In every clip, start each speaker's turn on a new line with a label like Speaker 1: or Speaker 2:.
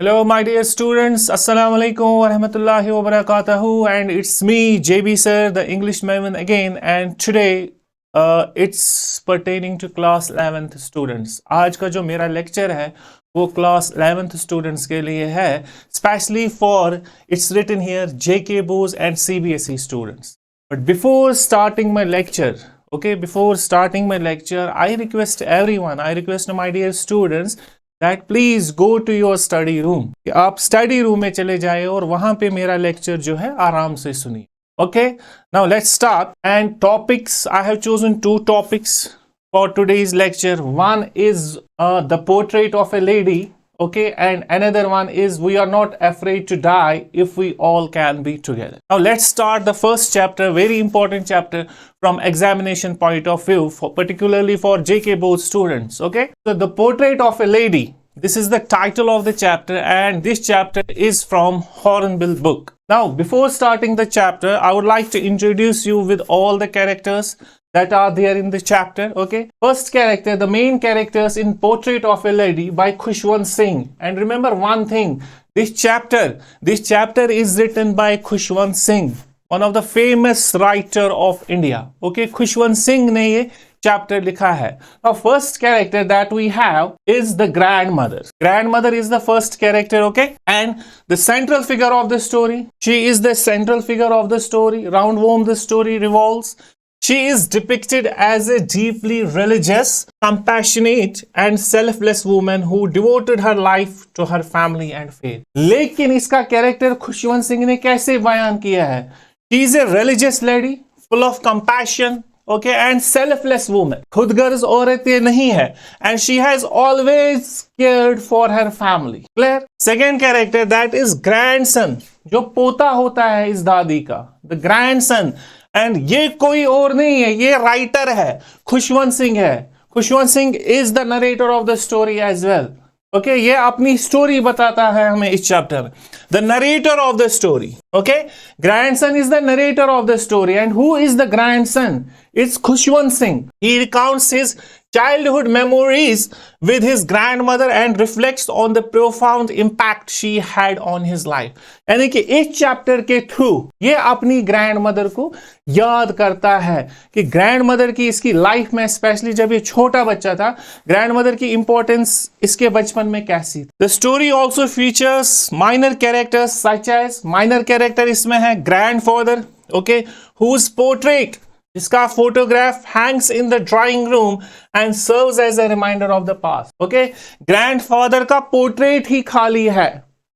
Speaker 1: Hello, my dear students. Assalamu alaikum wa rahmatullahi wa barakatuhu. And it's me, JB sir, the English Maven again. And today, it's pertaining to class 11th students. आज का जो मेरा lecture है, वो class 11th students के लिए है, especially for it's written here JK Bose and CBSE students. But before starting my lecture, I request everyone, I request my dear students that please go to your study room. कि आप study room में चले जाए और वहां पे मेरा lecture जो है आराम से सुनिए. Okay, now let's start. And topics, I have chosen two topics for today's lecture. One is the portrait of a lady. Okay, and another one is we are not afraid to die if we all can be together. Now let's start the first chapter, very important chapter from examination point of view, particularly for JK Bose students. Okay, so the portrait of a lady, this is the title of the chapter, and this chapter is from Hornbill book. Now before starting the chapter, I would like to introduce you with all the characters that are there in the chapter. Okay, first character, the main characters in Portrait of a Lady by Khushwant Singh. And remember one thing, this chapter is written by Khushwant Singh, one of the famous writer of India. Okay, Khushwant Singh ने ये chapter लिखा है. Now first character that we have is the grandmother. Grandmother is the first character. Okay, and the central figure of the story, she is the central figure of the story, around whom the story revolves. She is depicted as a deeply religious, compassionate and selfless woman who devoted her life to her family and faith. लेकिन इसका character Khushwant Singh ने कैसे बयान किया है? She is a religious lady, full of compassion, okay, and selfless woman. खुदगर्ज औरत ये नहीं है, and she has always cared for her family. Clear? Second character, that is grandson, जो पोता होता है इस दादी का. The grandson. एंड ये कोई और नहीं है, ये राइटर है, खुशवंत सिंह है. Khushwant Singh is the narrator of the story as well. Okay, ये अपनी स्टोरी बताता है हमें इस चैप्टर में. The narrator of the story. Okay, grandson is the narrator of the story. And who is the grandson? It's Khushwant Singh. He recounts his childhood memories with his grandmother and reflects on the profound impact she had on his life. यानी कि इस chapter के through ये अपनी grandmother को याद करता है कि ग्रैंडमदर की इसकी लाइफ में, स्पेशली जब ये छोटा बच्चा था, ग्रैंडमदर की इंपॉर्टेंस इसके बचपन में कैसी थी. The story also features minor characters such as, minor character इसमें है ग्रैंडफादर, ओके, हुज पोर्ट्रेट, इसका photograph hangs in the drawing room and serves as a reminder of the past. Okay, grandfather का portrait ही खाली है,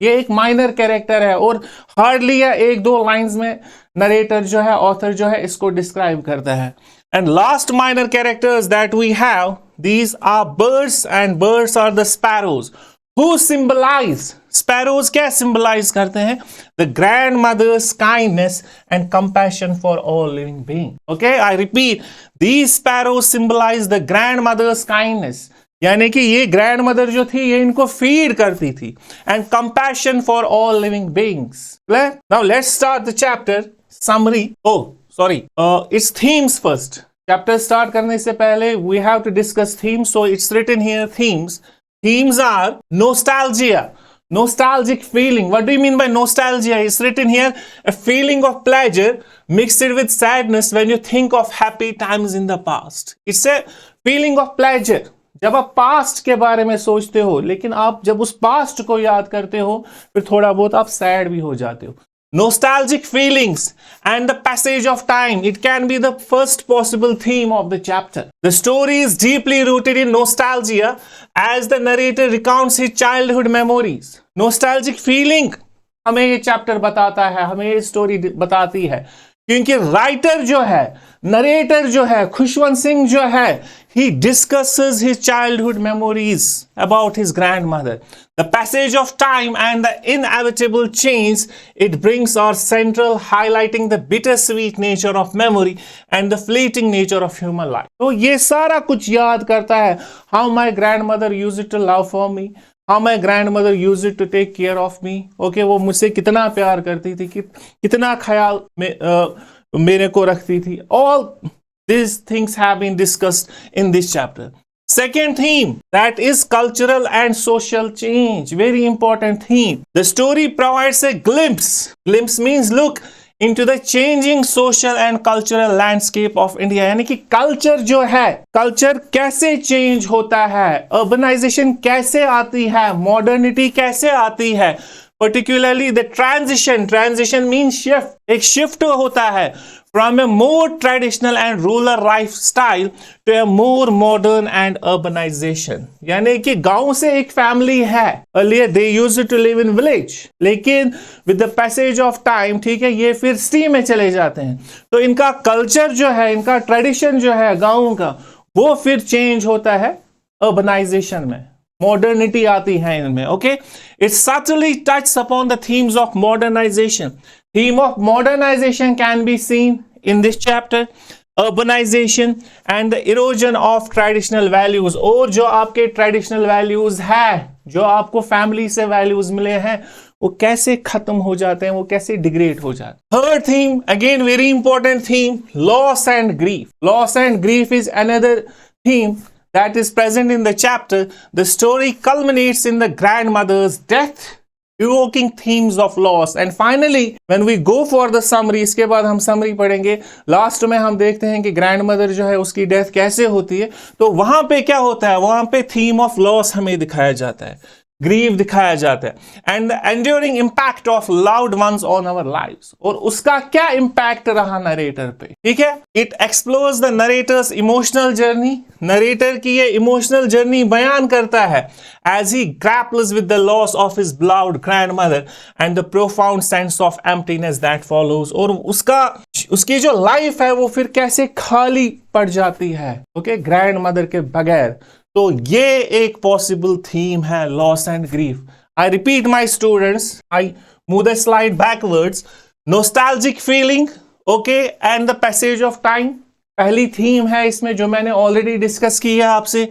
Speaker 1: ये एक minor character है और हार्डली या एक दो लाइंस में नरेटर जो है, ऑथर जो है, इसको डिस्क्राइब करता है. And last minor characters that we have, these are birds, and birds are the sparrows who symbolize, sparrows क्या symbolize करते हैं? The grandmother's kindness and compassion for all living beings. Okay, I repeat, these sparrows symbolize the grandmother's kindness. यानी कि ये grandmother जो थी ये इनको feed करती थी, and compassion for all living beings. Now let's start the chapter summary. Oh, sorry, it's themes first. Chapter start करने से पहले we have to discuss themes. So it's written here themes. Themes are nostalgia, nostalgic feeling. What do you mean by nostalgia? It's written here, a feeling of pleasure mixed with sadness when you think of happy times in the past. It's a feeling of pleasure. जब आप past के बारे में सोचते हो, लेकिन आप जब उस पास्ट को याद करते हो, फिर थोड़ा बहुत आप सैड भी हो जाते हो. Nostalgic feelings and the passage of time, it can be the first possible theme of the chapter. The story is deeply rooted in nostalgia as the narrator recounts his childhood memories. Nostalgic feeling हमें ये chapter बताता है, हमें ये story बताती है, क्योंकि writer जो है, नरेटर जो है, खुशवंत सिंह जो है, he discusses his childhood memories about his grandmother. The passage of time and the inevitable change it brings are central, highlighting the bittersweet nature of memory and the fleeting nature of human life. तो ये सारा कुछ याद करता है. How my grandmother used to love for me, how my grandmother used to take care of me. Okay, वो मुझसे कितना प्यार करती थी, कितना ख्याल में मेरे को रखती थी. All these things have been discussed in this chapter. Second theme, that is cultural and social change. Very important theme. The story provides a glimpse. Glimpse means look into the changing social and cultural landscape of India. यानी कि culture जो है, culture कैसे change होता है, urbanisation कैसे आती है, मॉडर्निटी कैसे आती है, particularly the transition means shift, एक शिफ्ट होता है from a more traditional and rural lifestyle to a more modern and urbanization. यानी कि गांव से एक फैमिली है, earlier they used to live in village, लेकिन with the passage of time, ठीक है, ये फिर सिटी में चले जाते हैं, तो इनका कल्चर जो है, इनका ट्रेडिशन जो है गाँव का, वो फिर चेंज होता है अर्बनाइजेशन में, मॉडर्निटी आती है इनमें. Okay, it subtly touches upon the themes of modernization. Theme of modernization can be seen in this chapter. Urbanization and the erosion of traditional values. और जो आपके traditional values है, जो आपको फैमिली से values मिले हैं, वो कैसे खत्म हो जाते हैं, वो कैसे डिग्रेड हो जाते हैं. Third theme, again very important theme, loss and grief. Loss and grief is another theme that is present in the chapter. The story culminates in the grandmother's death, evoking themes of loss. And finally, when we go for the summary, इसके बाद हम summary पढ़ेंगे, last में हम देखते हैं कि grandmother जो है उसकी डेथ कैसे होती है, तो वहां पे क्या होता है, वहां पे थीम ऑफ लॉस हमें दिखाया जाता है, ग्रीव दिखाया जाता है, and the enduring impact of loved ones on our lives, और उसका क्या इंपैक्ट रहा नरेटर पे. ठीक है, it explores the narrator's emotional journey. Narrator की ये इमोशनल जर्नी बयान करता है as he grapples with the loss of his beloved grandmother and the profound sense of emptiness that follows. और उसकी जो लाइफ है वो फिर कैसे खाली पड़ जाती है, ओके, ग्रैंडमदर के बगैर. तो ये एक पॉसिबल थीम है, loss and grief. I repeat my students, I move the slide backwards. Nostalgic feeling, okay, and the passage of time पहली थीम है इसमें, जो मैंने ऑलरेडी डिस्कस की है आपसे.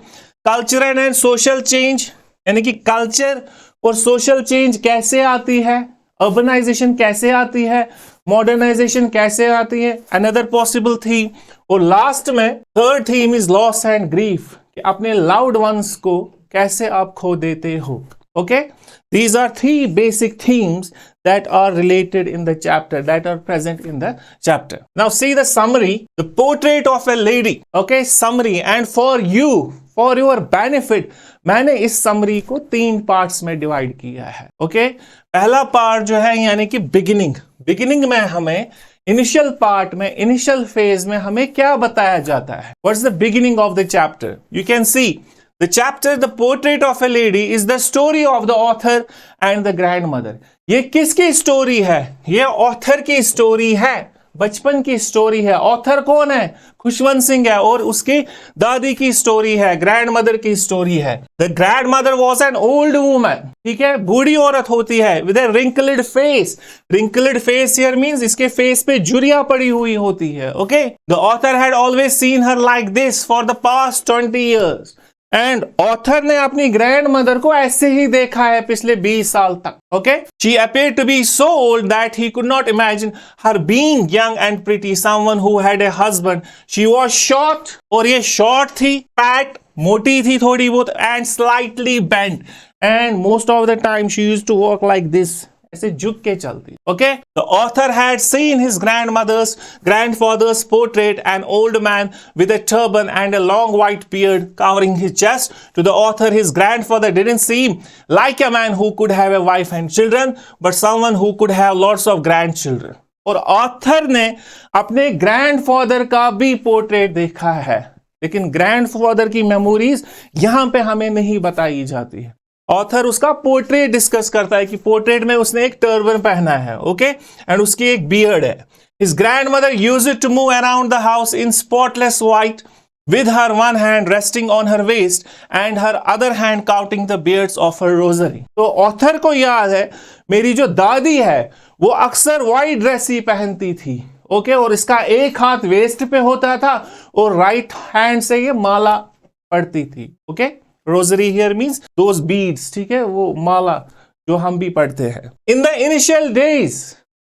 Speaker 1: कल्चरल एंड सोशल चेंज, यानी कि कल्चर और सोशल चेंज कैसे आती है, अर्बनाइजेशन कैसे आती है, मॉडर्नाइजेशन कैसे आती है, अनदर पॉसिबल थीम. और लास्ट में third theme is loss and grief, कि अपने लाउड वंस को कैसे आप खो देते हो. Okay, these are three basic themes that are related in the chapter, that are present in the chapter. Now see the summary, the portrait of a lady. Okay, summary, and for your benefit, मैंने इस summary को 3 parts में divide किया है. Okay, पहला part जो है यानी कि beginning में हमें इनिशियल पार्ट में, इनिशियल फेज में हमें क्या बताया जाता है. What's the beginning of the chapter? You can see the chapter the portrait of A lady is the story of the author and the grandmother. ये किसकी स्टोरी है? ये ऑथर की स्टोरी है, बचपन की स्टोरी है. ऑथर कौन है? खुशवंत सिंह है, और उसकी दादी की स्टोरी है, ग्रैंडमदर की स्टोरी है. The grandmother was an old woman, ठीक है, बूढ़ी औरत होती है, with A wrinkled face. Wrinkled face here means इसके फेस पे झुर्रियां पड़ी हुई होती है. Okay, the author had always seen her like this for the past 20 years. And author ने अपनी ग्रैंड मदर को ऐसे ही देखा है पिछले 20 साल तक. Okay, she appeared to be so old that he could not imagine her being young and pretty, someone who had a husband. She was short, और ये short थी, fat, मोटी थी थोड़ी बहुत, and slightly bent, and most of the time she used to walk like this, ऐसे झुक के चलती. Okay, the author had seen his grandfather's portrait, an old man with a turban and a long white beard covering his chest. To the author, his grandfather didn't seem like a man who could have a wife and children, but someone who could have lots of grandchildren. और author ने अपने grandfather का भी portrait देखा है, लेकिन grandfather की memories यहां पे हमें नहीं बताई जाती है. ऑथर उसका पोर्ट्रेट डिस्कस करता है कि पोर्ट्रेट में उसने एक टर्बन पहना है, ओके, एंड उसकी एक बियर्ड है. His grandmother used to move around the house in spotless white, with her one hand resting on her waist and her other hand counting the beads of her rosary. तो author को याद है, मेरी जो दादी है वो अक्सर व्हाइट ड्रेस ही पहनती थी, ओके, और इसका एक हाथ वेस्ट पे होता था और राइट हैंड से ये माला पढ़ती थी. Okay, rosary here means those beads, ठीक है, वो माला जो हम भी पढ़ते हैं. In the initial days,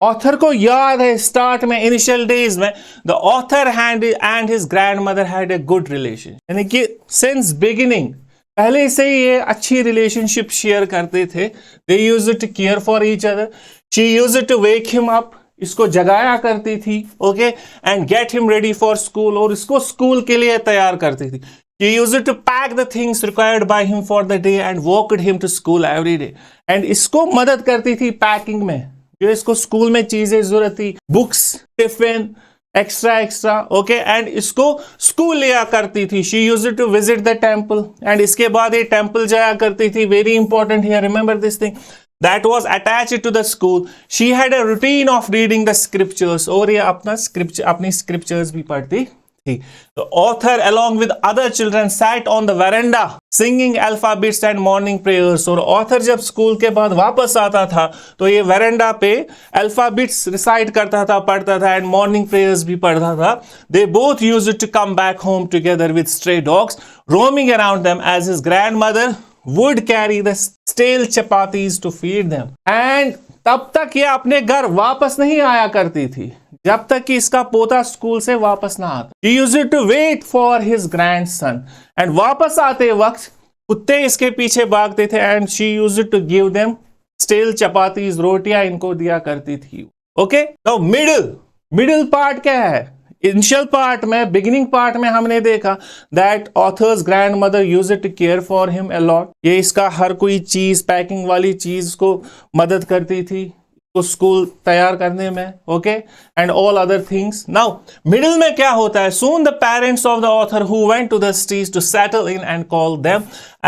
Speaker 1: author को याद है स्टार्ट में, इनिशियल डेज में, the author and his grandmother had a good relation, यानी कि सिंस बिगिनिंग पहले से ही ये अच्छी रिलेशनशिप शेयर करते थे। They used to care for each other, she used to wake him up, इसको जगाया करती थी, okay, and get him ready for school, और इसको स्कूल के लिए तैयार करती थी। She used to pack the things required by him for the day and walked him to school every day. And इसको मदद करती थी पैकिंग में, जो इसको स्कूल में चीजें जरूरत थी, books, tiffin, extra, okay, and इसको स्कूल लिया करती थी। She used to visit the temple, and इसके बाद ये टेम्पल जाया करती थी। Very important here, remember this thing, that was attached to the school. She had a routine of reading the scriptures, और ये अपनी scriptures भी पढ़ती थी। The author along with other children sat on the veranda singing alphabets and morning prayers. और author जब school के बाद वापस आता था तो ये वेरेंडा पे अल्फाबेट्स रिसाइट करता था, पढ़ता था, एंड मॉर्निंग प्रेयर्स भी पढ़ता था। They both used to come back home together with stray dogs roaming around them as his grandmother would carry the stale chapatis to feed them. And तब तक ये अपने घर वापस नहीं आया करती थी जब तक कि इसका पोता स्कूल से वापस ना आता। He used to wait for his grandson, and वापस आते वक्त कुत्ते इसके पीछे भागते थे, and she used to give them stale chapatis, रोटियां इनको दिया करती थी। ओके, नाउ मिडिल पार्ट क्या है? इनिशियल पार्ट में, बिगिनिंग पार्ट में हमने देखा that author's grandmother used to care for him a lot, ये इसका हर कोई चीज, पैकिंग वाली चीज को मदद करती थी तो स्कूल तैयार करने में, okay, and all other things. Now middle में क्या होता है? Soon the parents of the author who went to the cities to settle in and call them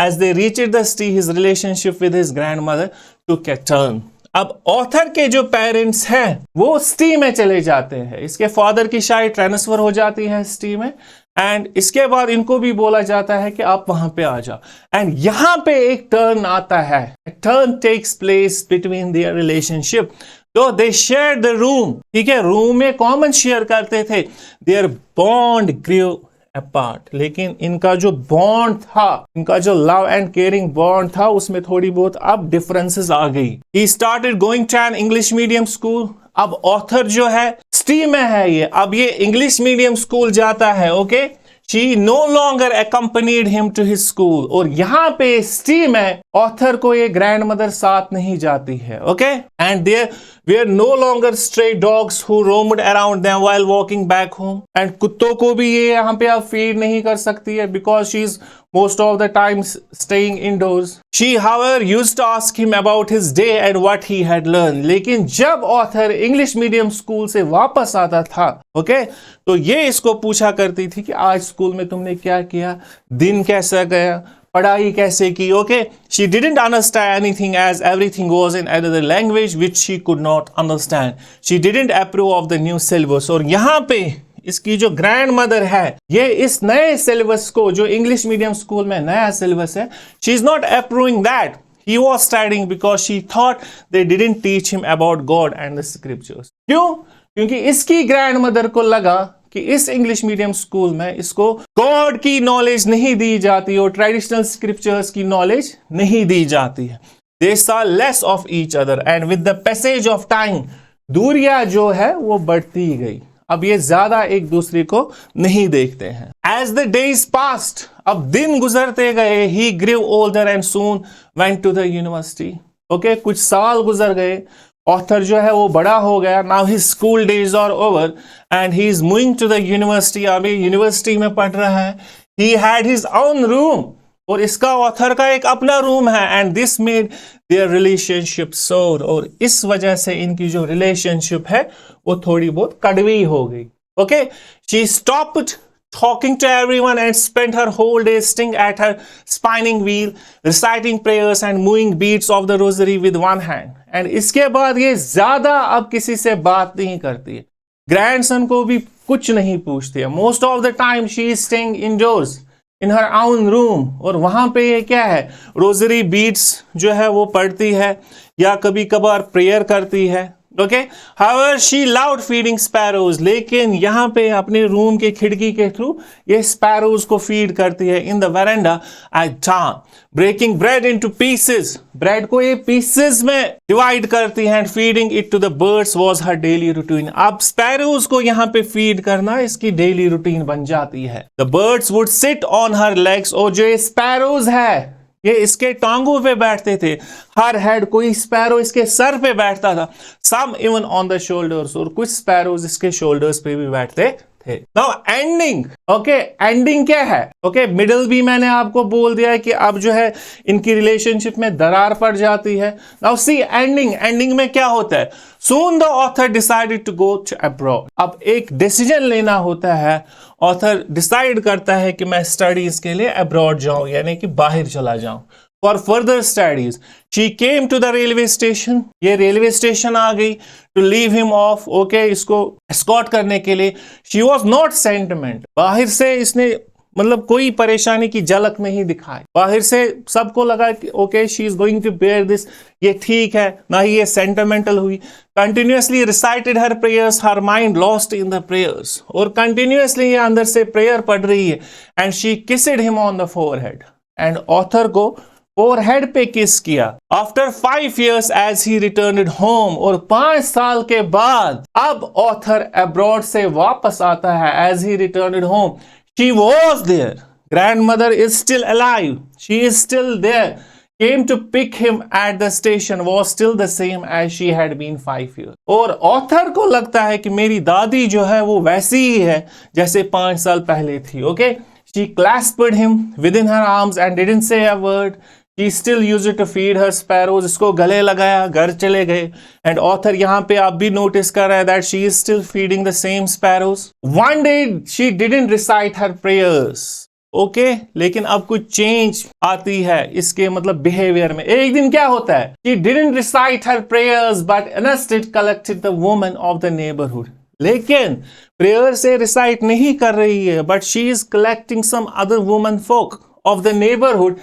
Speaker 1: as they reached the city his relationship with his grandmother took a turn. अब author के जो parents हैं वो city में चले जाते हैं, इसके फादर की शायद ट्रांसफर हो जाती है सिटी में, एंड इसके बाद इनको भी बोला जाता है कि आप वहां पे आ जाओ, एंड यहां पे एक टर्न आता है, turn takes place between their relationship. तो दे शेयर द रूम, ठीक है, रूम में कॉमन शेयर करते थे, देयर बॉन्ड ग्रू अपार्ट, लेकिन इनका जो बॉन्ड था, इनका जो लव एंड केयरिंग बॉन्ड था, उसमें थोड़ी बहुत अब डिफरेंसेस आ गई। He started going to an English medium school, अब ऑथर जो है सिटी में है, ये अब ये इंग्लिश मीडियम स्कूल जाता है, okay. She know longer accompanied him to his school, और यहां पे सिटी में ऑथर को ये ग्रैंडमदर साथ नहीं जाती है, okay, and there were no longer stray dogs who roamed around them while walking back home, and कुत्तों को भी ये यहाँ पे अब फीड नहीं कर सकती है because she is most of the time staying indoors. She however used to ask him about his day and what he had learned. लेकिन जब ऑथर इंग्लिश मीडियम स्कूल से वापस आता था, ओके, तो ये इसको पूछा करती थी कि आज स्कूल में तुमने क्या किया, दिन कैसा गया, पढ़ाई कैसे की, okay. She didn't understand anything as everything was in another language which she could not understand. She didn't approve of the new syllabus. और यहाँ पे इसकी जो ग्रैंड मदर है, ये इस नए सिलेबस को, जो इंग्लिश मीडियम स्कूल में नया सिलेबस है, she is not approving that he was studying because she thought they didn't teach him about God and the scriptures. क्यों? क्योंकि इसकी ग्रैंड मदर को लगा कि इस इंग्लिश मीडियम स्कूल में इसको गॉड की नॉलेज नहीं दी जाती और ट्रेडिशनल स्क्रिप्चर्स की नॉलेज नहीं दी जाती है। They saw less of each other and with the passage of time, दूरियां जो है वो बढ़ती गई, अब ये ज्यादा एक दूसरे को नहीं देखते हैं। As the days passed, अब दिन गुजरते गए, he grew older and soon went to the university. Okay, कुछ साल गुजर गए, ऑथर जो है वो बड़ा हो गया, now his school days are over and he is moving to the university. अभी यूनिवर्सिटी में पढ़ रहा है। He had his own room, और इसका ऑथर का एक अपना रूम है, and this made their relationship sour, और इस वजह से इनकी जो रिलेशनशिप है वो थोड़ी बहुत कड़वी हो गई। Okay, she stopped talking to everyone and spent her whole day sitting at her spinning wheel, reciting prayers and moving beads of the rosary with one hand. And इसके बाद ये ज्यादा अब किसी से बात नहीं करती है, ग्रैंडसन को भी कुछ नहीं पूछती है। Most of the time she is staying indoors in her own room, और वहां पे ये क्या है, रोजरी बीड्स जो है वो पढ़ती है या कभी कभार प्रेयर करती है, okay, however she loved feeding sparrows, लेकिन यहाँ पे अपने रूम के खिड़की के थ्रू ये स्पैरोज को फीड करती है in the verandah at dawn, breaking bread into pieces, bread को ये पीसेस में डिवाइड करती है and feeding it to the birds was her daily routine. अब स्पैरोज को यहाँ पे फीड करना इसकी डेली रूटीन बन जाती है। The birds would sit on her legs, और जो ये स्पैरोज है ये इसके टांगों पे बैठते थे। हर हेड, कोई स्पैरो इसके सर पे बैठता था, सम इवन ऑन द शोल्डर्स, और कुछ स्पैरोज इसके शोल्डर्स पे भी बैठते थे। नाउ एंडिंग, ओके, एंडिंग क्या है? ओके, मिडिल भी मैंने आपको बोल दिया है कि अब जो है इनकी रिलेशनशिप में दरार पड़ जाती है। नाउ सी एंडिंग, एंडिंग में क्या होता है? Soon the author decided to go to abroad. अब एक डिसीजन लेना होता है, ऑथर डिसाइड करता है कि मैं स्टडीज के लिए अब्रॉड जाऊं, यानी कि बाहर चला जाऊं for further studies. She came to the railway station, ये रेलवे स्टेशन आ गई to leave him off, okay, इसको एस्कॉर्ट करने के लिए। शी वॉज नॉट सेंटिमेंट, बाहर से इसने मतलब कोई परेशानी की झलक नहीं दिखाई, बाहर से सबको लगा कि okay she is going to bear this, ये ठीक है, ना ही ये सेंटिमेंटल हुई। Continuously recited her prayers, her mind lost in the prayers, और कंटिन्यूअसली ये अंदर से प्रेयर पढ़ रही है। And she kissed him on the forehead, and author को फोरहेड पे किस किया। After 5 years as he returned home, और 5 साल के बाद अब ऑथर अब्रॉड से वापस आता है। As he returned home, she was there, grandmother is still alive, she is still there, came to pick him at the station, was still the same as she had been 5 years। और author को लगता है कि मेरी दादी जो है वो वैसी ही है जैसे 5 साल पहले थी। Okay, she clasped him within her arms and didn't say a word, she still used it to feed her sparrows, इसको गले लगाया, घर चले गए। एंड ऑथर यहाँ पे आप भी नोटिस कर रहा है that she is still feeding the same sparrows। One day she didn't recite her prayers, okay, लेकिन अब कुछ चेंज आती है इसके मतलब बिहेवियर में। एक दिन क्या होता है? She didn't recite her prayers but instead collected the women of the neighborhood, लेकिन प्रेयर से रिसाइट नहीं कर रही है, but she is collecting some other woman folk of the neighbourhood,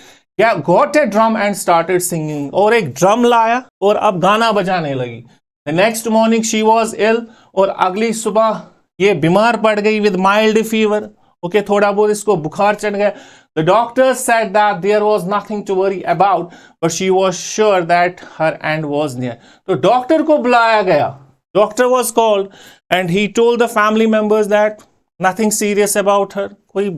Speaker 1: got a drum and started singing, और एक drum लाया और अब गाना बजाने लगी। The next morning she was ill, और अगली सुबह ये बीमार पड़ गई with mild fever, ओके, थोड़ा बहुत इसको बुखार चढ़ गया। The doctor said that there was nothing to worry about, but she was sure that her end was near। तो डॉक्टर को बुलाया गया, doctor was called and he told the family members that nothing serious about her, कोई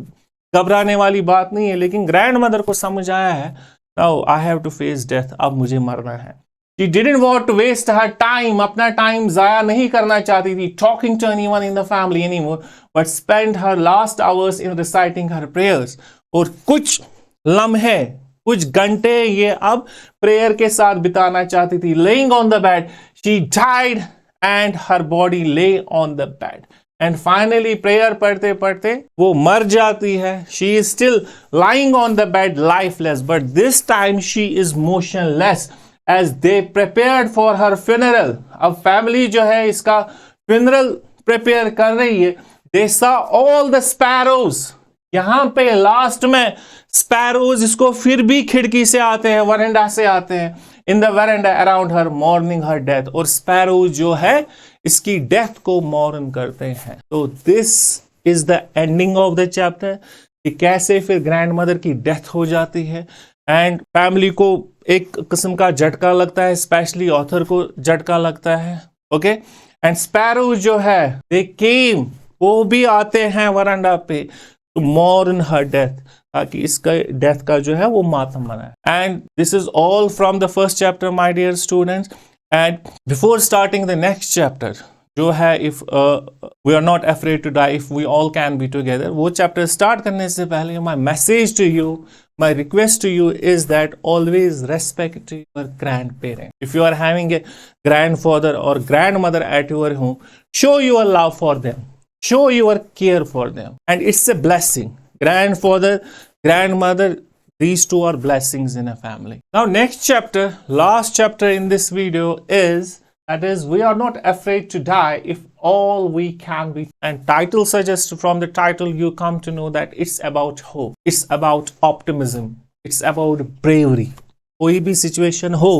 Speaker 1: घबराने वाली बात नहीं है। लेकिन ग्रैंड मदर को समझ आया है now I have to face death, अब मुझे मरना है। She didn't want to waste her time, अपना टाइम जाया नहीं करना चाहती थी talking to anyone in the family anymore, but spent her last hours in reciting her prayers। और कुछ लम्हे, कुछ घंटे ये अब प्रेयर के साथ बिताना चाहती थी। laying on the bed, she died and her body lay on the bed। And finally prayer पढ़ते पढ़ते वो मर जाती है। She is still lying on the bed lifeless, but this time she is motionless as they prepared for her funeral. अब family जो है इसका फ्यूनरल प्रिपेयर कर रही है। They saw all the sparrows, यहां पे लास्ट में स्पैरोज इसको फिर भी खिड़की से आते हैं, वरेंडा से आते हैं, in the verandah around her morning her death, और स्पैरोज जो है इसकी डेथ को मॉर्न करते हैं। तो this is the ending of the chapter, कि कैसे फिर ग्रैंड मदर की डेथ हो जाती है एंड फैमिली को एक किस्म का झटका लगता है, स्पेशली ऑथर को झटका लगता है। ओके, एंड स्पैरोज जो है दे केम, वो भी आते हैं वरांडा पे टू मॉर्न हर डेथ, ताकि इसका डेथ का जो है वो मातम मनाए। And this is all from the first chapter my dear students. And before starting the next chapter जो है if we are not afraid to die, if we all can be together, वो chapter start करने से पहले my message to you, my request to you is that always respect your grand parent. If you are having a grandfather और grand mother at your home, show your love for them, show your care for them, and it's a blessing. Grandfather, grandmother, these two are blessings in a family. Now next chapter, last chapter in this video is, that is, we are not afraid to die if all we can be. And title suggests, from the title you come to know that it's about hope, it's about optimism, it's about bravery. कोई भी situation हो,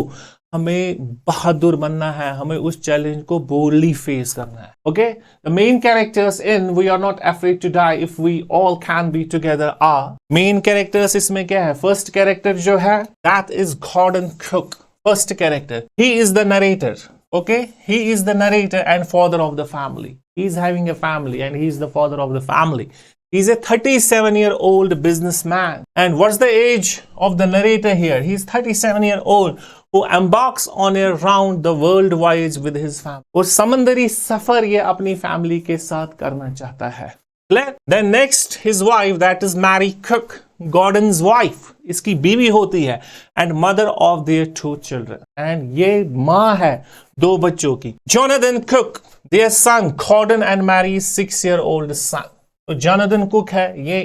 Speaker 1: हमें बहादुर बनना है, हमें उस challenge को boldly face करना है. Okay, the main characters in we are not afraid to die if we all can be together are. Main characters इसमें क्या है? फर्स्ट कैरेक्टर जो है that is Gordon Cook. First character, he is the narrator. Okay, he is the narrator and father of the family. He is having a family and he is the father of the family. He's a 37-year-old businessman. And what's the age of the narrator here? He's 37-year-old who embarks on a round the world voyage with his family. और समंदरी सफर ये अपनी family के साथ करना चाहता है. Then next his wife, that is Mary Cook, Gordon's wife, इसकी बीवी होती है, and mother of their 2 children. And ये माँ है 2 बच्चों की. Jonathan Cook, their son Gordon and Mary's 6-year-old son. तो Jonathan Cook है ये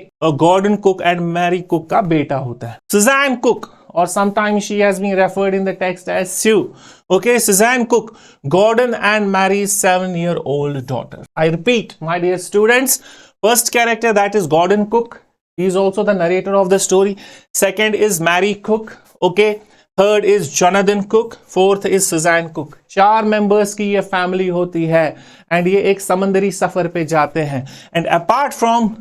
Speaker 1: Gordon Cook and Mary Cook का बेटा होता है. Suzanne Cook, or sometimes she has been referred in the text as Sue. Okay, Suzanne Cook, Gordon and Mary's 7-year-old daughter. I repeat, my dear students, first character that is Gordon Cook. He is also the narrator of the story. Second is Mary Cook. Okay. Third is Jonathan Cook. Fourth is Suzanne Cook. 4 members की ये family होती है and ये एक समंदरी सफर पे जाते हैं. And apart from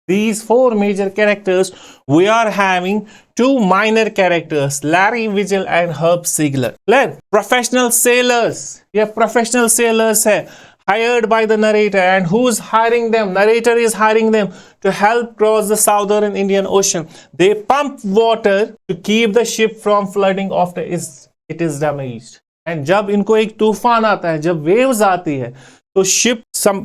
Speaker 1: these 4 major characters, we are having 2 minor characters, Larry Vigil and Herb Siegler. Professional sailors. ये professional sailors है, hired by the narrator. And who's hiring them? Narrator is hiring them to help cross the southern Indian Ocean. They pump water to keep the ship from flooding after it is damaged. And जब इनको एक तूफान आता है, जब waves आती है, तो शिप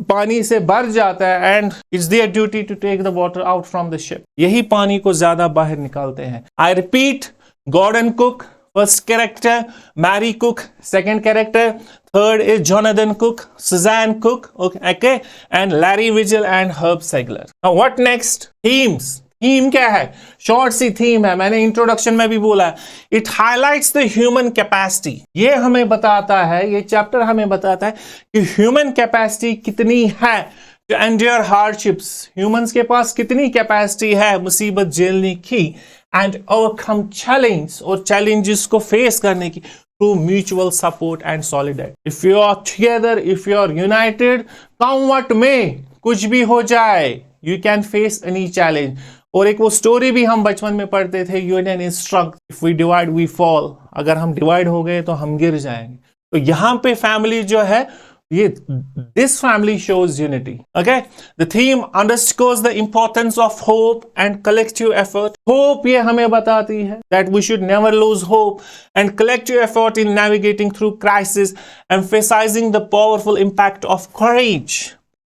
Speaker 1: पानी से भर जाता है and it's their duty to take the water out from the ship. यही पानी को ज्यादा बाहर निकालते हैं. I repeat, Gordon Cook, first character, Mary Cook, second character, third is Jonathan Cook, Suzanne Cook, okay, and Larry Vigil and Herb Siegler. Now what next? Themes. Theme क्या है? Short सी theme है, मैंने इंट्रोडक्शन में भी बोला. It highlights the human capacity. ये हमें बताता है, ये चैप्टर हमें बताता है कि ह्यूमन कैपेसिटी कितनी है टू एंड्योर हार्डशिप्स. ह्यूमंस के पास कितनी कैपेसिटी है मुसीबत झेलने की एंड ओवरकम चैलेंज, और चैलेंजेस को फेस करने की through mutual support and solidarity. If you are together, if you are united, come what may, कुछ भी हो जाए, you can face any challenge. और एक वो स्टोरी भी हम बचपन में पढ़ते थे, union is strong, if we divide we fall. अगर हम डिवाइड हो गए तो हम गिर जाएंगे. तो यहाँ पे फैमिली जो है, ये this family shows unity. Okay, the theme underscores the importance of hope and collective effort. Hope ये हमें बताती है that we should never lose hope, and collective effort in navigating through crisis, emphasizing the powerful impact of courage.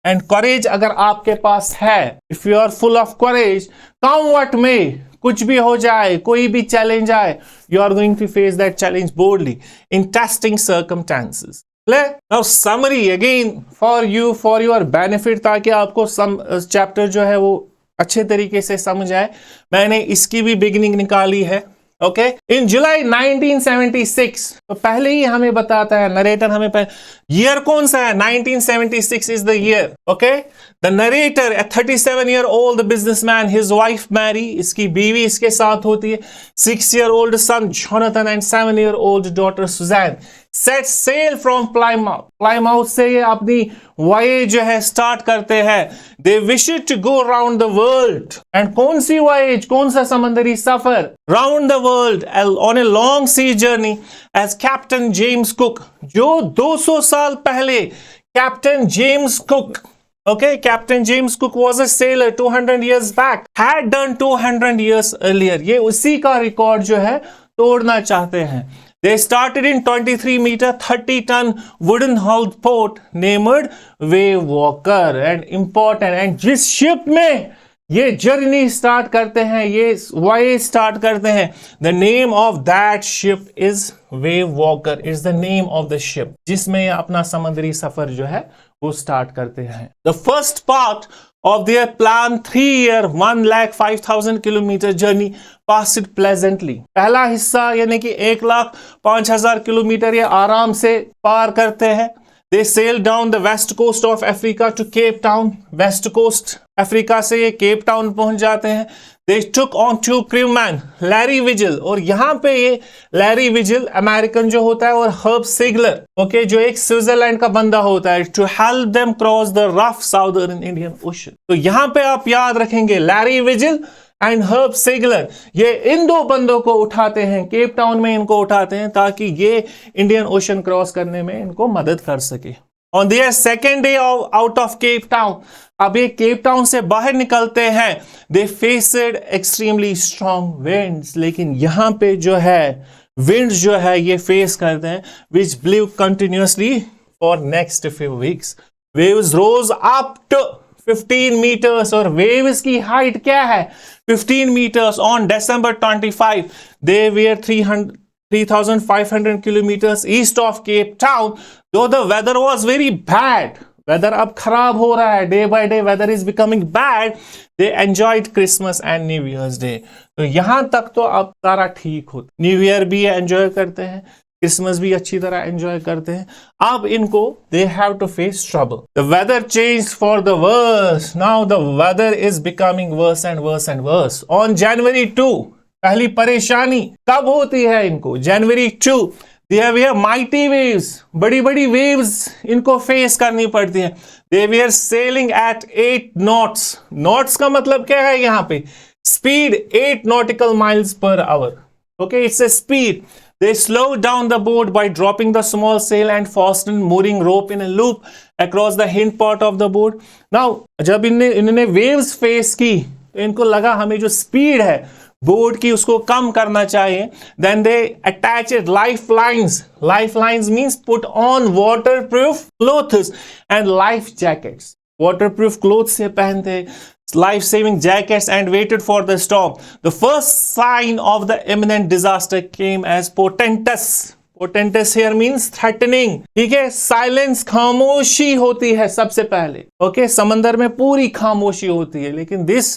Speaker 1: And courage अगर आपके पास है, if you are full of courage, come what may, कुछ भी हो जाए, कोई भी चैलेंज आए, you are going to face that challenge boldly in testing circumstances. Now summary again for you, for your benefit, ताकि आपको चैप्टर जो है वो अच्छे तरीके से समझ आए. मैंने इसकी भी बिगिनिंग निकाली है. ओके, इन जुलाई 1976, तो पहले ही हमें बताता है नरेटर, हमें ईयर कौन सा है? 1976 is the year. Okay, the narrator, a 37-year-old businessman, his wife Mary, इसकी बीवी इसके साथ होती है, 6-year-old son Jonathan and 7-year-old daughter Suzanne set sail from Plymouth. Plymouth से ये अपनी voyage जो है स्टार्ट करते हैं. They wished to go round the world. And कौन सी voyage, कौन सा समंदरी सफर? Round the world on a long sea journey as Captain James Cook, जो 200 साल पहले Captain James Cook, okay, Captain James Cook was a sailor 200 years back, had done 200 years earlier. ये उसी का रिकॉर्ड जो है तोड़ना चाहते हैं. They started in 23-meter 30-ton wooden hulled boat named Wave Walker, and important, and जिस ship में ये जर्नी स्टार्ट करते हैं, ये वॉयेज स्टार्ट करते हैं, the name of that ship is Wave Walker, is the name of the ship, जिसमें अपना समुद्री सफर जो है वो स्टार्ट करते हैं. The first part of their planned 3-year 1,05,000 kilometer journey passed pleasantly. पहला हिस्सा यानी कि 1,05,000 किलोमीटर ये आराम से पार करते हैं. They sail down the west coast of Africa to Cape Town, west coast Africa से ये केप टाउन पहुंच जाते हैं। They took on two crewman Larry Vigil, और यहाँ पे ये लैरी विजिल अमेरिकन जो होता है और हर्ब सिगलर ओके जो एक स्विट्जरलैंड का बंदा होता है, to help them cross the rough southern Indian Ocean. तो यहाँ पे आप याद रखेंगे Larry Vigil and Herb Sigler, ये इन दो बंदों को उठाते हैं, केप टाउन में इनको उठाते हैं ताकि ये इंडियन ओशन क्रॉस करने में इनको मदद कर सके। On their second day out of Cape Town, अब ये केप टाउन से बाहर निकलते हैं, दे फेस्ड एक्सट्रीमली स्ट्रॉन्ग विंड्स, लेकिन यहाँ पे जो है विंड्स जो है ये फेस करते हैं, which blew continuously for next few weeks. Waves rose up to 15 meters, और वेव्स की हाइट क्या है 15 meters. On December 25, they were 3,500 kilometers east of Cape Town, though the weather was very bad. Weather अब खराब हो रहा है, day by day weather is becoming bad. They enjoyed Christmas and New Year's Day. तो यहाँ तक तो अब सारा ठीक होता, न्यू ईयर भी एंजॉय करते हैं, क्रिसमस भी अच्छी तरह एंजॉय करते हैं। अब इनको they have to face trouble. The weather change for the worse, now the weather is becoming worse and worse and worse. On January 2, पहली परेशानी कब होती है इनको, January 2, they have mighty waves, बड़ी बड़ी वेव्स इनको फेस करनी पड़ती है। They were sailing at 8 knots, knots का मतलब क्या है यहाँ पे, speed 8 nautical miles per hour, okay, it's a speed. They slowed down the boat by dropping the small sail and fastened mooring rope in a loop across the hind part of the boat. Now, जब इन्होंने waves face की तो इनको लगा हमें जो speed है boat की उसको कम करना चाहिए। Then they attached lifelines. Lifelines means put on waterproof clothes and life jackets. Waterproof clothes से पहनते, life-saving jackets, and waited for the storm. The first sign of the imminent disaster came as portentous. Portentous here means threatening. ठीक है, silence खामोशी होती है सबसे पहले। Okay, समंदर में पूरी खामोशी होती है, लेकिन this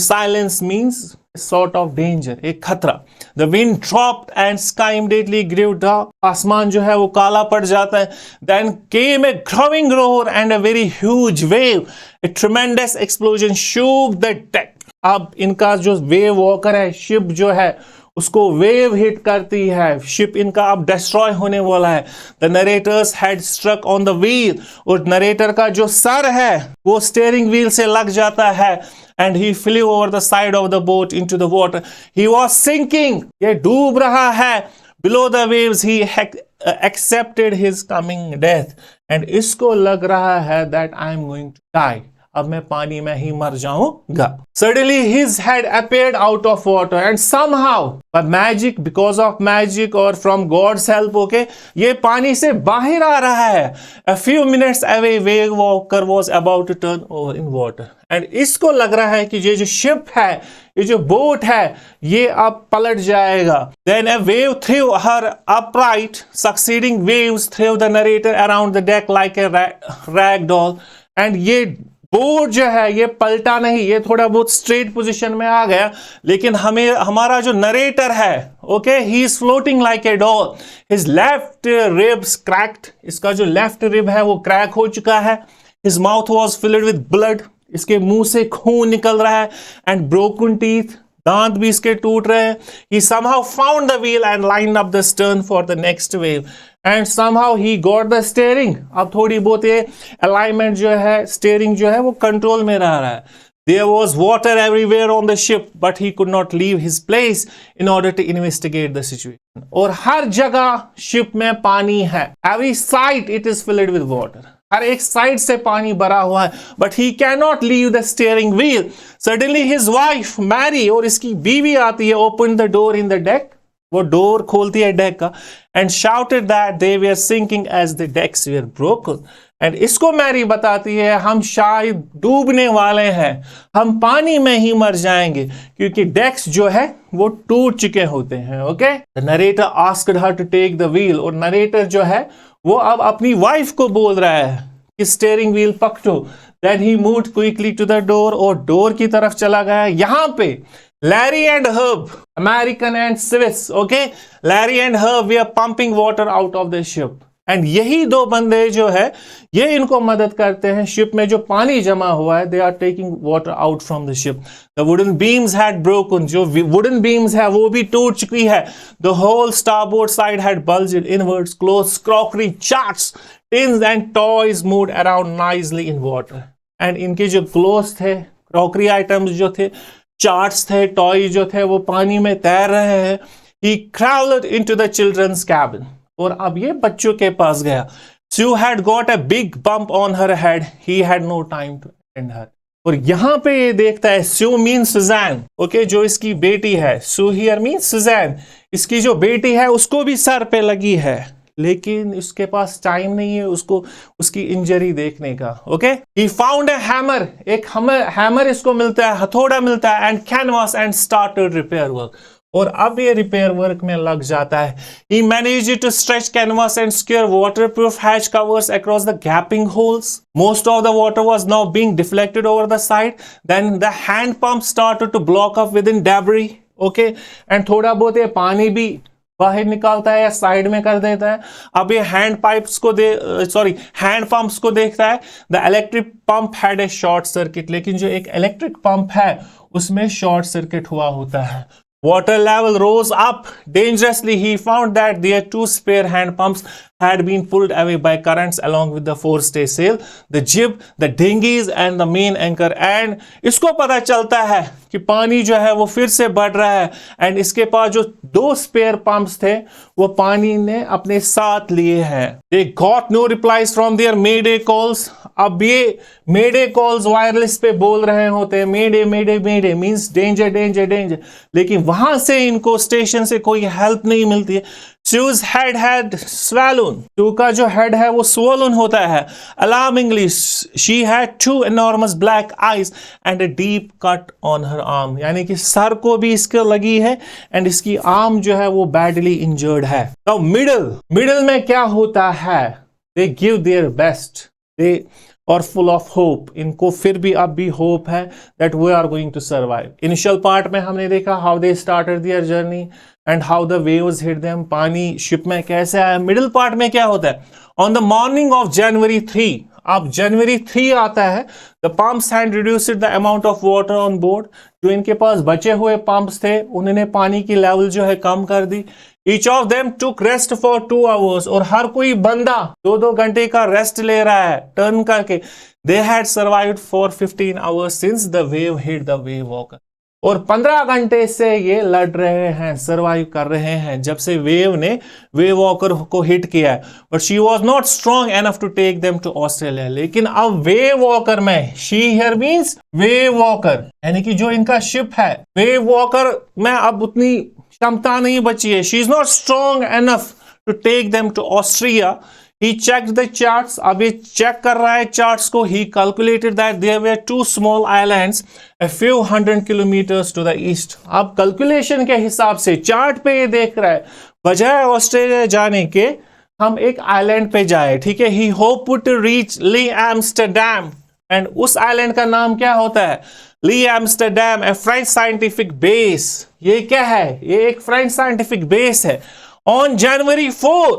Speaker 1: silence means sort of danger, एक खतरा। The wind dropped and sky immediately grew dark. आसमान जो है वो काला पड़ जाता है। Then came a growing roar and a very huge wave. A tremendous explosion shook the deck. अब इनका जो वेव वॉकर है, शिप जो है उसको वेव हिट करती है, शिप इनका अब डिस्ट्रॉय होने वाला है। The narrators had struck on the wheel, और नरेटर का जो सर है वो स्टीयरिंग व्हील से लग जाता है, and he flew over the side of the boat into the water. He was sinking, ये डूब रहा है। Below the waves he accepted his coming death, and इसको लग रहा है that I am going to die, अब मैं पानी में ही मर जाऊंगा। Suddenly his head appeared out of water, and somehow by magic, because of magic or from God's help, okay, ये पानी से बाहर आ रहा है। A few minutes away, wave walker was about to turn over in water, and इसको लग रहा है कि ये जो शिप है, ये जो बोट है, ये अब पलट जाएगा। Then a wave threw her upright, succeeding waves threw the narrator around the deck like a rag doll, and ये बोट जो है ये पलटा नहीं, ये थोड़ा बहुत स्ट्रेट पोजीशन में आ गया, लेकिन हमारा जो नरेटर है, okay, he is floating like a doll. His left ribs cracked, इसका जो लेफ्ट रिब है वो क्रैक हो चुका है। His mouth was filled with blood, इसके मुंह से खून निकल रहा है, एंड ब्रोकन टीथ, दांत भी इसके टूट रहे हैं। He somehow found the wheel and lined up the stern for the next wave, and somehow he got the steering. अब थोड़ी बहुत ये अलाइनमेंट जो है, स्टीयरिंग जो है वो कंट्रोल में रह रहा है। There was water everywhere on the ship, but he could not leave his place in order to investigate the situation. और हर जगह शिप में पानी है, every side it is filled with water. हर एक साइड से पानी भरा हुआ है, but he can not leave the steering wheel. Suddenly his wife Mary, और इसकी बीवी आती है, open the door in the deck, वो डोर खोलती है डेक का, and shouted that they were sinking as the decks were broken. एंड इसको मैरी बताती है हम शायद डूबने वाले हैं, हम पानी में ही मर जाएंगे, क्योंकि डेक्स जो है वो टूट चुके होते हैं। Okay, the narrator asked her to take the wheel, और नरेटर जो है वो अब अपनी वाइफ को बोल रहा है कि स्टीयरिंग व्हील पकड़ो। Then he moved quickly to the door, और डोर की तरफ चला गया। यहां पे Larry and Herb, American and Swiss, okay, Larry and Herb we are pumping water out of the ship. And यही दो बंदे जो है ये इनको मदद करते हैं, शिप में जो पानी जमा हुआ है, they are taking water out from the ship. The wooden beams had broken, जो वुडन बीम्स है वो भी टूट चुकी है। The whole starboard side had bulged inwards, clothes, crockery, charts, tins and toys moved around nicely in water. And इनके जो clothes थे, क्रॉकरी आइटम्स जो थे, चार्ट्स थे, टॉय जो थे, वो पानी में तैर रहे हैं। He crawled into the children's cabin, और अब ये बच्चों के पास गया। Sue had got a big bump on her head. He had no time to attend her. और यहां पे ये देखता है, Sue means Suzanne, ओके, जो इसकी बेटी है। Sue here means Suzanne, इसकी जो बेटी है उसको भी सर पे लगी है, लेकिन उसके पास टाइम नहीं है उसको उसकी इंजरी देखने का। Okay, he found a hammer, एक हैमर इसको मिलता है, हथौड़ा मिलता है, and canvas and started repair work, और अब ये रिपेयर वर्क में लग जाता है। He managed to stretch canvas and secure waterproof hatch covers across the gaping holes. Most of the water was now being deflected over the side. Then the hand pump started to block up within debris. Okay, and थोड़ा बहुत ये पानी भी बाहर निकालता है या side में कर देता है। अब ये हैंड पंप्स को देखता है। The electric pump had a short circuit, लेकिन जो एक इलेक्ट्रिक पंप है उसमें शॉर्ट सर्किट हुआ होता है। Water level rose up dangerously. He found that their two spare hand pumps had been pulled away by currents along with the forestaysail, the jib, the dinghies and the main anchor. And इसको पता चलता है कि पानी जो है वो फिर से बढ़ रहा है, एंड इसके पास जो दो स्पेयर पंप्स थे वो पानी ने अपने साथ लिए हैं। They got no replies from their mayday calls. अब ये मेडे कॉल्स वायरलेस पे बोल रहे होते हैं, मेडे मेडे मेडे मींस डेंजर डेंजर डेंजर, लेकिन वहां से इनको स्टेशन से कोई हेल्प नहीं मिलती है। Sue's head had swollen. Sue का जो हेड है वो swollen होता है। Alarmingly, she had two enormous black eyes and a deep cut on her arm. यानी कि सर को भी इसके लगी है एंड इसकी आर्म जो है वो badly injured है। Now middle में क्या होता है? They give their best. They और फुल ऑफ होप, इनको फिर भी अब भी होप है that we are going to survive. Initial part में हमने देखा how they started their journey and how the waves hit them, पानी शिप में कैसे आया। मिडिल पार्ट में क्या होता है? On the morning of January 3, अब January 3 आता है, the pumps had reduced the amount of water on board. जो इनके पास बचे हुए पंप्स थे उन्होंने पानी की लेवल जो है कम कर दी। Each of them took rest for 2 hours, और हर कोई बंदा 2-2 घंटे का रेस्ट ले रहा है टर्न करके। They had survived for 15 hours since the wave hit the wave walker, और 15 घंटे से ये लड़ रहे हैं, सरवाइव कर रहे हैं जब से वेव ने वेव वॉकर को हिट किया है। But she was not strong enough to take them to Australia. लेकिन अब वेव वॉकर में, she here means wave walker, यानी कि जो इनका शिप है वेव वॉकर में अब उतनी क्षमता नहीं बची है। She is not strong enough to take them to Austria. He checked the charts. अब ये चेक कर रहा है चार्ट्स को। He calculated that there were 2 small islands a few hundred kilometers to the east. अब कैलकुलेशन के हिसाब से चार्ट पे ये देख रहा है बजाय ऑस्ट्रेलिया जाने के हम एक आइलैंड पे जाए, ठीक है। He hoped to reach Lee Amsterdam, and उस आइलैंड का नाम क्या होता है? Lee Amsterdam, a French scientific base. ये क्या है? ये एक फ्रेंच साइंटिफिक बेस है। On January 4,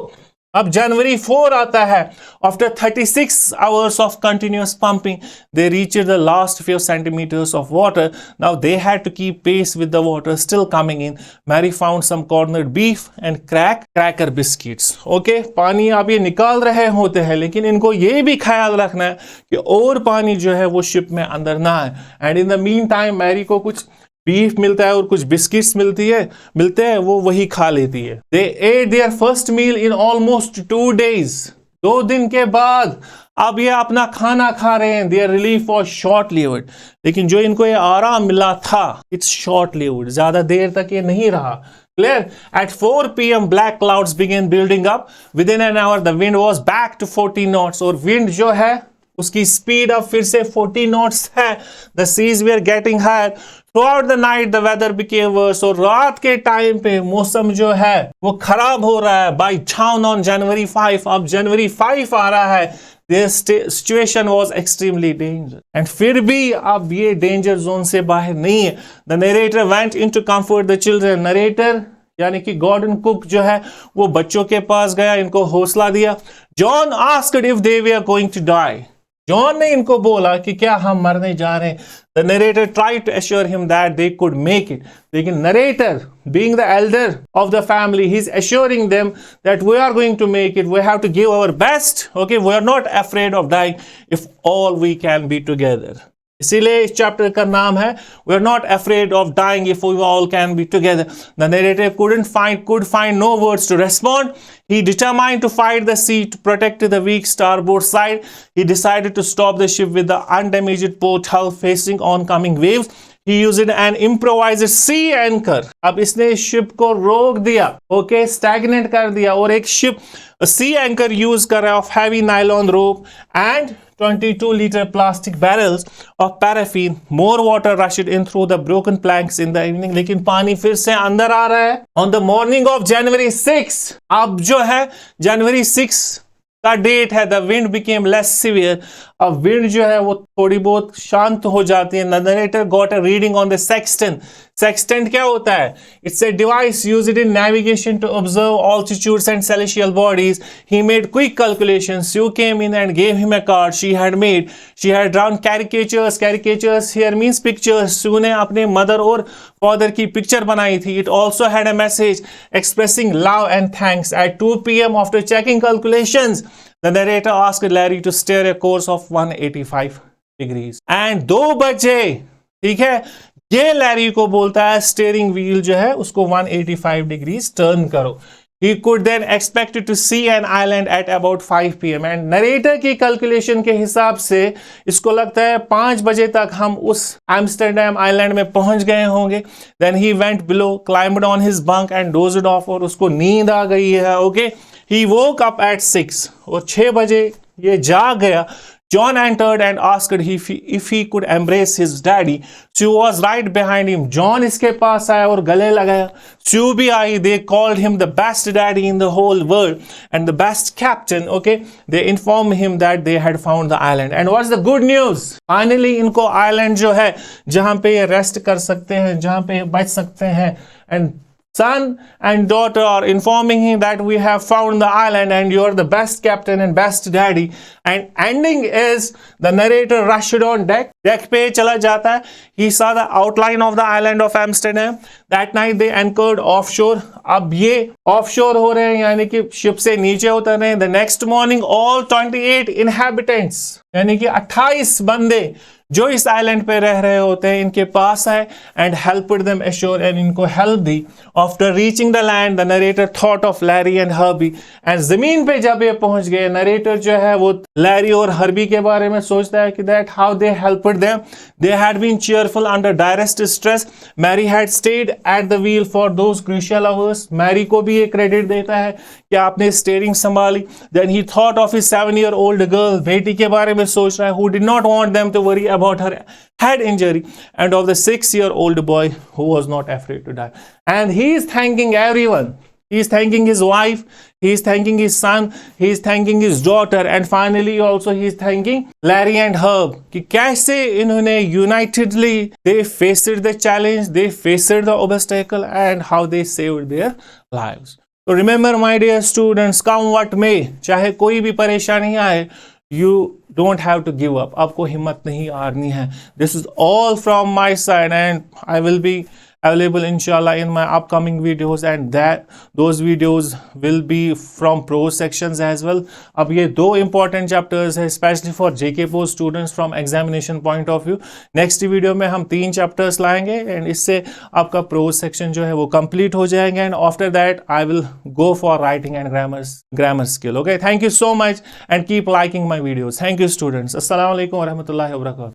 Speaker 1: अब January 4 आता है। After 36 hours of continuous pumping, they reached the last few centimeters of water. Now they had to keep pace with the water still coming in. Mary found some corned beef and cracker biscuits. Okay, पानी आप ये निकाल रहे होते हैं, लेकिन इनको ये भी ख्याल रखना है कि और पानी जो है वो शिप में अंदर ना आए। And in the meantime, Mary को कुछ बीफ मिलता है और कुछ बिस्किट्स मिलते हैं, वो वही खा लेती है। They ate their first meal in almost 2 days. 2 दिन के बाद अब ये अपना खाना खा रहे हैं। Their relief was short-lived. लेकिन जो इनको ये आराम मिला था, it's short-lived, ज्यादा देर तक ये नहीं रहा। Clear? At 4 p.m. black clouds began building up. Within an hour the wind was back to 40 knots. और विंड जो है उसकी स्पीड अब फिर से 40 knots है। The seas were getting higher. Throughout the night the weather became worse. और रात के टाइम पे मौसम जो है वो खराब हो रहा है। By dawn on January 5, अब January 5 आ रहा है, their situation was extremely dangerous. And फिर भी अब ये डेंजर जोन से बाहर नहीं है। The narrator went in to comfort the children. Narrator यानी कि गॉर्डन कुक जो है वो बच्चों के पास गया, इनको हौसला दिया. John asked if they were going to die. John ने इनको बोला कि क्या हम मरने जा रहे हैं. The narrator tried to assure him that they could make it. लेकिन narrator, being the elder of the family, he's assuring them that we are going to make it. We have to give our best. Okay, we are not afraid of dying if all we can be together. इसीलिए इस chapter का नाम है We are not afraid of dying if we all can be together. The narrator could find no words to respond. He determined to fight the sea to protect the weak starboard side. He decided to stop the ship with the undamaged port hull facing oncoming waves. He used an improvised sea anchor. अब इसने ship को रोक दिया, okay, stagnate कर दिया, और एक ship सी anchor use कर रहा है of heavy nylon rope and 22 liter plastic barrels of paraffin. More water rushed in through the broken planks in the evening. लेकिन पानी फिर से अंदर आ रहा है. On the morning of January 6, अब जो है जनवरी 6 का डेट है, the wind became less severe. अब विंड जो है वो थोड़ी बहुत शांत हो जाती है. The narrator got a reading on the sextant. Sextant क्या होता है? It's a device used in navigation to observe altitudes and celestial bodies. He made quick calculations. Sue came in and gave him a card she had made. She had drawn caricatures. Caricatures here means pictures. Sue ने अपने mother और father की picture बनाई थी. It also had a message expressing love and thanks. At 2 p.m. after checking calculations, the narrator asked Larry to steer a course of 185 degrees. And 2 बजे, ठीक है, ये लैरी को बोलता है स्टीयरिंग व्हील जो है उसको 185 डिग्रीज टर्न करो. He could then expect to see an island at about 5 p.m. and narrator की कैलकुलेशन के हिसाब से इसको लगता है 5 बजे तक हम उस एम्स्टर्डम आइलैंड में पहुंच गए होंगे. Then he went below, climbed on his bunk and dozed off. और उसको नींद आ गई है. Okay, He woke up at 6 और 6 बजे ये जाग गया. John entered and asked if he could embrace his daddy. Sue was right behind him. John इसके पास आया और गले लगाया. Sue भी आई. They called him the best daddy in the whole world and the best captain. Okay, they informed him that they had found the island. And what's the good news? Finally इनको island जो है जहाँ पे ये rest कर सकते हैं, जहाँ पे ये बच सकते हैं, and son and daughter are informing him that we have found the island and you are the best captain and best daddy. And ending is the narrator rushed on deck. Deck पे चला जाता है. He saw the outline of the island of Amsterdam. That night they anchored offshore. अब ये offshore हो रहे हैं यानी कि शिप से नीचे उतर रहे हैं. The next morning all 28 inhabitants यानी कि 28 बंदे जो इस आइलैंड पे रह रहे होते हैं इनके पास आए and helped them ashore and इनको हेल्प दी. After reaching the land the narrator thought of Larry and Herbie. And जमीन पे जब ये पहुंच गए, नरेटर जो है वो लैरी और हर्बी के बारे में सोचता है कि that how they helped them. They had been cheerful under direst stress. Mary had stayed at the wheel for those crucial hours. Mary को भी ये क्रेडिट देता है कि आपने स्टीयरिंग संभाली. Then he thought of his 7-year-old girl, बेटी के बारे में सोच रहा है, who did not want them to worry about her head injury, and of the 6-year-old boy who was not afraid to die. And he is thanking everyone. He is thanking his wife, he is thanking his son, he is thanking his daughter, and finally also he is thanking Larry and Herb कि कैसे इन्होंने unitedly they faced the challenge, they faced the obstacle, and how they saved their lives. So remember my dear students, come what may, चाहे कोई भी परेशानी आए, you don't have to give up. आपको हिम्मत नहीं हारनी है. This is all from my side and I will be available inshallah in my upcoming videos and those videos will be from prose sections as well. अब ये 2 important chapters है especially for JK Post students from examination point of view. Next video में हम 3 chapters लाएंगे and इससे आपका prose section जो है वो complete हो जाएंगे and after that I will go for writing and grammar skill. Okay, thank you so much and keep liking my videos. Thank you students. Assalamu alaikum wa rahmatullahi wa barakatuh.